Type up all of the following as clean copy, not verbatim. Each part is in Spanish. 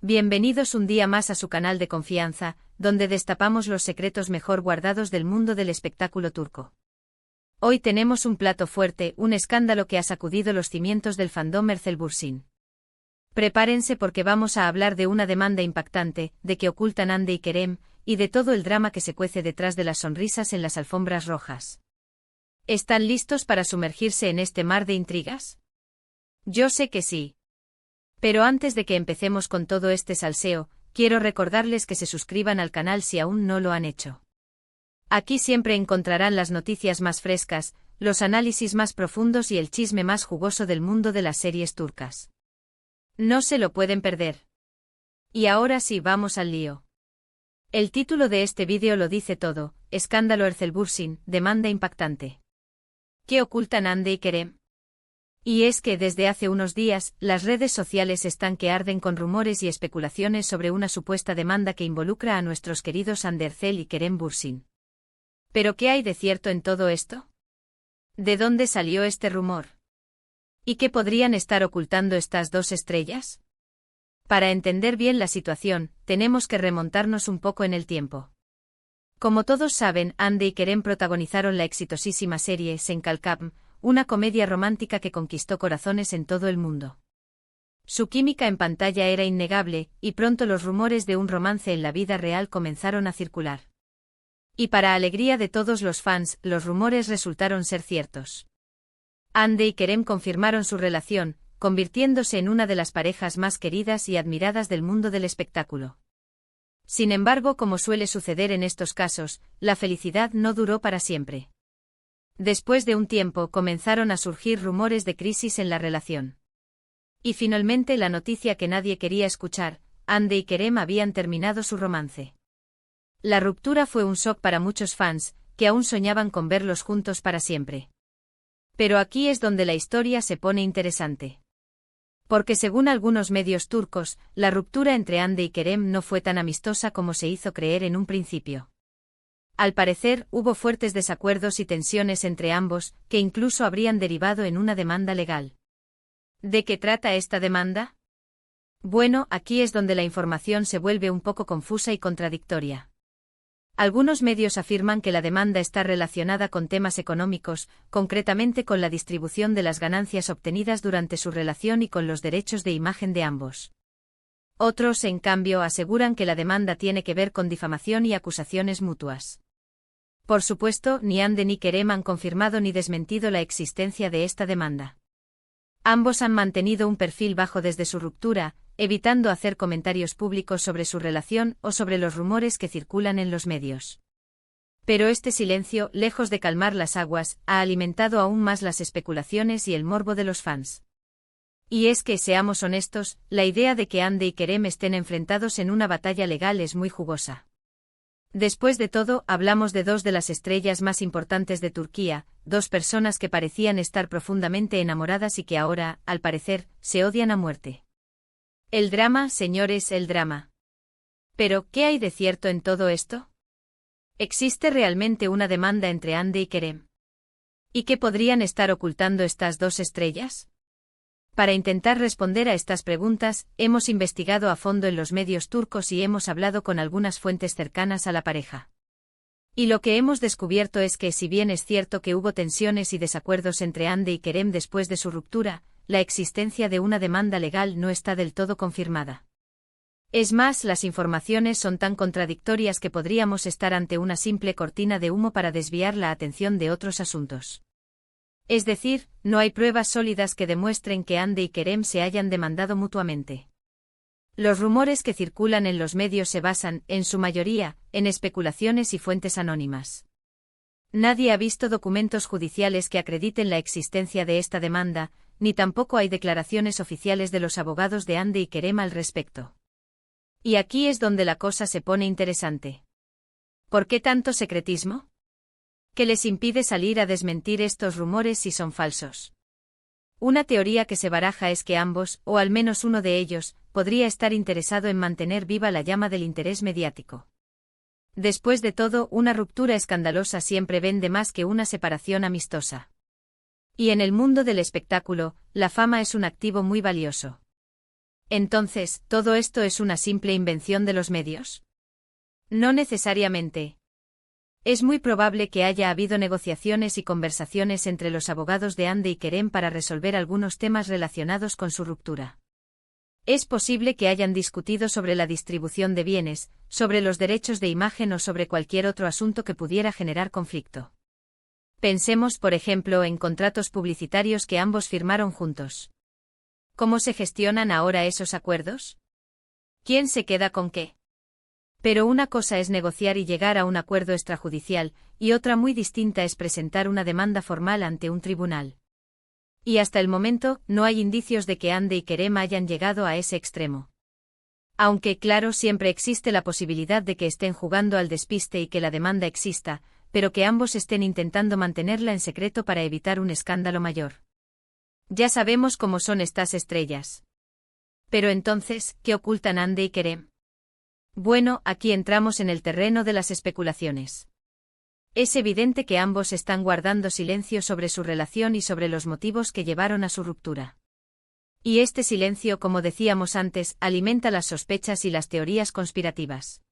Bienvenidos un día más a su canal de confianza, donde destapamos los secretos mejor guardados del mundo del espectáculo turco. Hoy tenemos un plato fuerte, un escándalo que ha sacudido los cimientos del fandom Ercelbürsin. Prepárense porque vamos a hablar de una demanda impactante, de que ocultan Hande y Kerem, y de todo el drama que se cuece detrás de las sonrisas en las alfombras rojas. ¿Están listos para sumergirse en este mar de intrigas? Yo sé que sí. Pero antes de que empecemos con todo este salseo, quiero recordarles que se suscriban al canal si aún no lo han hecho. Aquí siempre encontrarán las noticias más frescas, los análisis más profundos y el chisme más jugoso del mundo de las series turcas. No se lo pueden perder. Y ahora sí, vamos al lío. El título de este vídeo lo dice todo: escándalo Ercelbürsin, demanda impactante. ¿Qué ocultan Hande y Kerem? Y es que desde hace unos días, las redes sociales están que arden con rumores y especulaciones sobre una supuesta demanda que involucra a nuestros queridos Hande Erçel y Kerem Bürsin. ¿Pero qué hay de cierto en todo esto? ¿De dónde salió este rumor? ¿Y qué podrían estar ocultando estas dos estrellas? Para entender bien la situación, tenemos que remontarnos un poco en el tiempo. Como todos saben, Hande y Kerem protagonizaron la exitosísima serie Sen Kalkam, una comedia romántica que conquistó corazones en todo el mundo. Su química en pantalla era innegable, y pronto los rumores de un romance en la vida real comenzaron a circular. Y para alegría de todos los fans, los rumores resultaron ser ciertos. Hande y Kerem confirmaron su relación, convirtiéndose en una de las parejas más queridas y admiradas del mundo del espectáculo. Sin embargo, como suele suceder en estos casos, la felicidad no duró para siempre. Después de un tiempo comenzaron a surgir rumores de crisis en la relación. Y finalmente la noticia que nadie quería escuchar: Hande y Kerem habían terminado su romance. La ruptura fue un shock para muchos fans, que aún soñaban con verlos juntos para siempre. Pero aquí es donde la historia se pone interesante. Porque según algunos medios turcos, la ruptura entre Hande y Kerem no fue tan amistosa como se hizo creer en un principio. Al parecer, hubo fuertes desacuerdos y tensiones entre ambos, que incluso habrían derivado en una demanda legal. ¿De qué trata esta demanda? Bueno, aquí es donde la información se vuelve un poco confusa y contradictoria. Algunos medios afirman que la demanda está relacionada con temas económicos, concretamente con la distribución de las ganancias obtenidas durante su relación y con los derechos de imagen de ambos. Otros, en cambio, aseguran que la demanda tiene que ver con difamación y acusaciones mutuas. Por supuesto, ni Hande ni Kerem han confirmado ni desmentido la existencia de esta demanda. Ambos han mantenido un perfil bajo desde su ruptura, evitando hacer comentarios públicos sobre su relación o sobre los rumores que circulan en los medios. Pero este silencio, lejos de calmar las aguas, ha alimentado aún más las especulaciones y el morbo de los fans. Y es que, seamos honestos, la idea de que Hande y Kerem estén enfrentados en una batalla legal es muy jugosa. Después de todo, hablamos de dos de las estrellas más importantes de Turquía, dos personas que parecían estar profundamente enamoradas y que ahora, al parecer, se odian a muerte. El drama, señores, el drama. Pero, ¿qué hay de cierto en todo esto? ¿Existe realmente una demanda entre Hande y Kerem? ¿Y qué podrían estar ocultando estas dos estrellas? Para intentar responder a estas preguntas, hemos investigado a fondo en los medios turcos y hemos hablado con algunas fuentes cercanas a la pareja. Y lo que hemos descubierto es que, si bien es cierto que hubo tensiones y desacuerdos entre Hande y Kerem después de su ruptura, la existencia de una demanda legal no está del todo confirmada. Es más, las informaciones son tan contradictorias que podríamos estar ante una simple cortina de humo para desviar la atención de otros asuntos. Es decir, no hay pruebas sólidas que demuestren que Hande y Kerem se hayan demandado mutuamente. Los rumores que circulan en los medios se basan, en su mayoría, en especulaciones y fuentes anónimas. Nadie ha visto documentos judiciales que acrediten la existencia de esta demanda, ni tampoco hay declaraciones oficiales de los abogados de Hande y Kerem al respecto. Y aquí es donde la cosa se pone interesante. ¿Por qué tanto secretismo? ¿Qué les impide salir a desmentir estos rumores si son falsos? Una teoría que se baraja es que ambos, o al menos uno de ellos, podría estar interesado en mantener viva la llama del interés mediático. Después de todo, una ruptura escandalosa siempre vende más que una separación amistosa. Y en el mundo del espectáculo, la fama es un activo muy valioso. Entonces, ¿todo esto es una simple invención de los medios? No necesariamente. Es muy probable que haya habido negociaciones y conversaciones entre los abogados de Hande y Kerem para resolver algunos temas relacionados con su ruptura. Es posible que hayan discutido sobre la distribución de bienes, sobre los derechos de imagen o sobre cualquier otro asunto que pudiera generar conflicto. Pensemos, por ejemplo, en contratos publicitarios que ambos firmaron juntos. ¿Cómo se gestionan ahora esos acuerdos? ¿Quién se queda con qué? Pero una cosa es negociar y llegar a un acuerdo extrajudicial, y otra muy distinta es presentar una demanda formal ante un tribunal. Y hasta el momento, no hay indicios de que Hande y Kerem hayan llegado a ese extremo. Aunque, claro, siempre existe la posibilidad de que estén jugando al despiste y que la demanda exista, pero que ambos estén intentando mantenerla en secreto para evitar un escándalo mayor. Ya sabemos cómo son estas estrellas. Pero entonces, ¿qué ocultan Hande y Kerem? Bueno, aquí entramos en el terreno de las especulaciones. Es evidente que ambos están guardando silencio sobre su relación y sobre los motivos que llevaron a su ruptura. Y este silencio, como decíamos antes, alimenta las sospechas y las teorías conspirativas.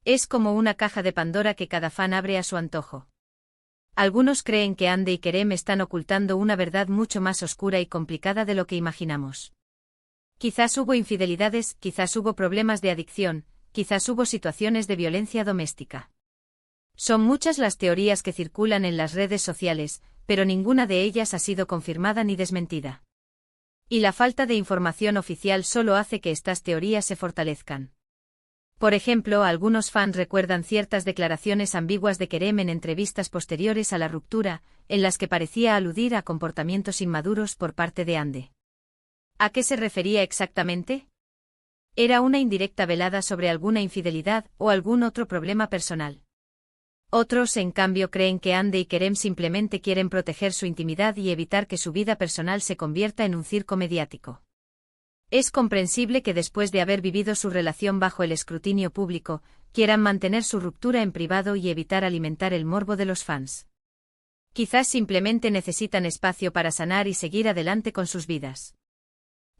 Es como una caja de Pandora que cada fan abre a su antojo. Algunos creen que Hande y Kerem están ocultando una verdad mucho más oscura y complicada de lo que imaginamos. Quizás hubo infidelidades, quizás hubo problemas de adicción, quizás hubo situaciones de violencia doméstica. Son muchas las teorías que circulan en las redes sociales, pero ninguna de ellas ha sido confirmada ni desmentida. Y la falta de información oficial solo hace que estas teorías se fortalezcan. Por ejemplo, algunos fans recuerdan ciertas declaraciones ambiguas de Kerem en entrevistas posteriores a la ruptura, en las que parecía aludir a comportamientos inmaduros por parte de Hande. ¿A qué se refería exactamente? ¿Era una indirecta velada sobre alguna infidelidad o algún otro problema personal? Otros, en cambio, creen que Hande y Kerem simplemente quieren proteger su intimidad y evitar que su vida personal se convierta en un circo mediático. Es comprensible que después de haber vivido su relación bajo el escrutinio público, quieran mantener su ruptura en privado y evitar alimentar el morbo de los fans. Quizás simplemente necesitan espacio para sanar y seguir adelante con sus vidas.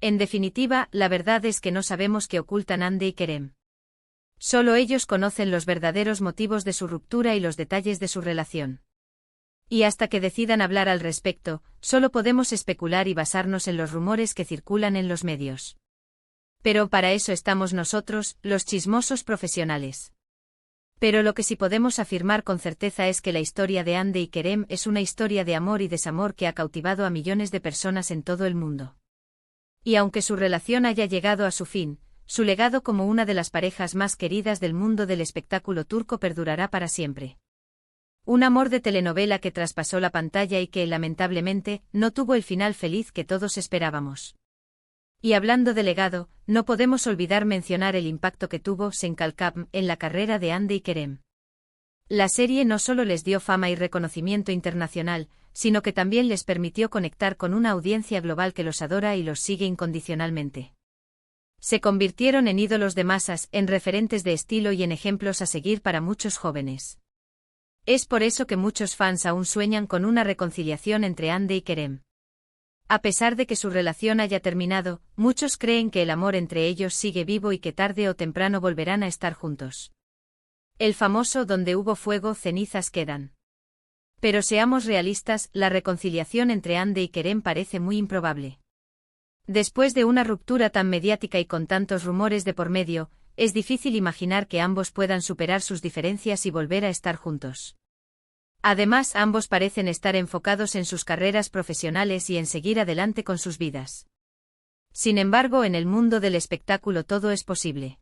En definitiva, la verdad es que no sabemos qué ocultan Hande y Kerem. Solo ellos conocen los verdaderos motivos de su ruptura y los detalles de su relación. Y hasta que decidan hablar al respecto, solo podemos especular y basarnos en los rumores que circulan en los medios. Pero para eso estamos nosotros, los chismosos profesionales. Pero lo que sí podemos afirmar con certeza es que la historia de Hande y Kerem es una historia de amor y desamor que ha cautivado a millones de personas en todo el mundo. Y aunque su relación haya llegado a su fin, su legado como una de las parejas más queridas del mundo del espectáculo turco perdurará para siempre. Un amor de telenovela que traspasó la pantalla y que, lamentablemente, no tuvo el final feliz que todos esperábamos. Y hablando de legado, no podemos olvidar mencionar el impacto que tuvo Sen Kalkam en la carrera de Hande y Kerem. La serie no solo les dio fama y reconocimiento internacional, sino que también les permitió conectar con una audiencia global que los adora y los sigue incondicionalmente. Se convirtieron en ídolos de masas, en referentes de estilo y en ejemplos a seguir para muchos jóvenes. Es por eso que muchos fans aún sueñan con una reconciliación entre Hande y Kerem. A pesar de que su relación haya terminado, muchos creen que el amor entre ellos sigue vivo y que tarde o temprano volverán a estar juntos. El famoso donde hubo fuego, cenizas quedan. Pero seamos realistas, la reconciliación entre Hande y Kerem parece muy improbable. Después de una ruptura tan mediática y con tantos rumores de por medio, es difícil imaginar que ambos puedan superar sus diferencias y volver a estar juntos. Además, ambos parecen estar enfocados en sus carreras profesionales y en seguir adelante con sus vidas. Sin embargo, en el mundo del espectáculo todo es posible.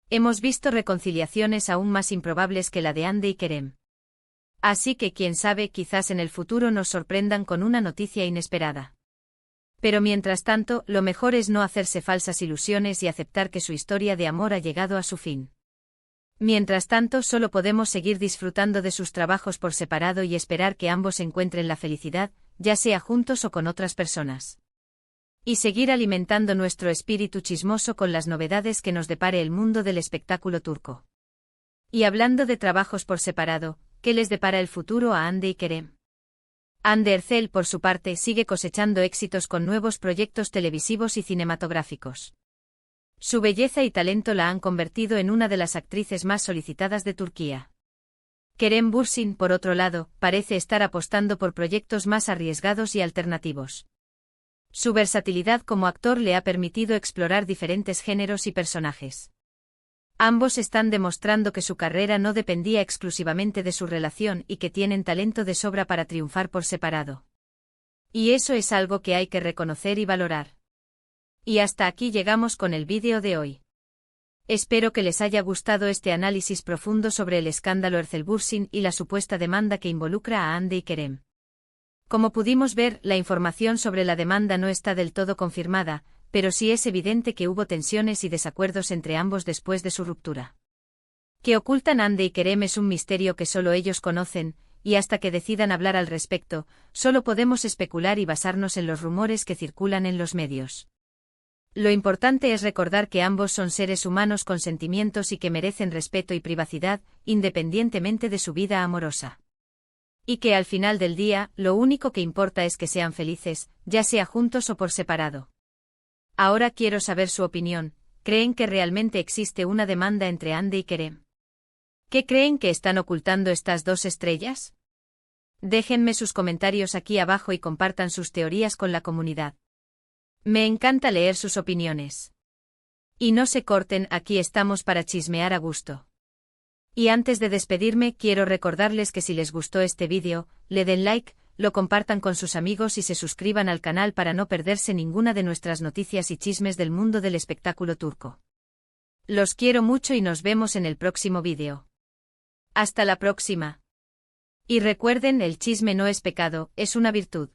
Hemos visto reconciliaciones aún más improbables que la de Hande y Kerem. Así que quién sabe, quizás en el futuro nos sorprendan con una noticia inesperada. Pero mientras tanto, lo mejor es no hacerse falsas ilusiones y aceptar que su historia de amor ha llegado a su fin. Mientras tanto, solo podemos seguir disfrutando de sus trabajos por separado y esperar que ambos encuentren la felicidad, ya sea juntos o con otras personas. Y seguir alimentando nuestro espíritu chismoso con las novedades que nos depare el mundo del espectáculo turco. Y hablando de trabajos por separado, ¿qué les depara el futuro a Hande y Kerem? Hande Erçel, por su parte, sigue cosechando éxitos con nuevos proyectos televisivos y cinematográficos. Su belleza y talento la han convertido en una de las actrices más solicitadas de Turquía. Kerem Bürsin, por otro lado, parece estar apostando por proyectos más arriesgados y alternativos. Su versatilidad como actor le ha permitido explorar diferentes géneros y personajes. Ambos están demostrando que su carrera no dependía exclusivamente de su relación y que tienen talento de sobra para triunfar por separado. Y eso es algo que hay que reconocer y valorar. Y hasta aquí llegamos con el vídeo de hoy. Espero que les haya gustado este análisis profundo sobre el escándalo Erçel Bürsin y la supuesta demanda que involucra a Hande y Kerem. Como pudimos ver, la información sobre la demanda no está del todo confirmada, pero sí es evidente que hubo tensiones y desacuerdos entre ambos después de su ruptura. Que ocultan Hande y Kerem es un misterio que solo ellos conocen, y hasta que decidan hablar al respecto, solo podemos especular y basarnos en los rumores que circulan en los medios. Lo importante es recordar que ambos son seres humanos con sentimientos y que merecen respeto y privacidad, independientemente de su vida amorosa. Y que al final del día, lo único que importa es que sean felices, ya sea juntos o por separado. Ahora quiero saber su opinión. ¿Creen que realmente existe una demanda entre Hande y Kerem? ¿Qué creen que están ocultando estas dos estrellas? Déjenme sus comentarios aquí abajo y compartan sus teorías con la comunidad. Me encanta leer sus opiniones. Y no se corten, aquí estamos para chismear a gusto. Y antes de despedirme, quiero recordarles que si les gustó este vídeo, le den like, lo compartan con sus amigos y se suscriban al canal para no perderse ninguna de nuestras noticias y chismes del mundo del espectáculo turco. Los quiero mucho y nos vemos en el próximo vídeo. Hasta la próxima. Y recuerden, el chisme no es pecado, es una virtud.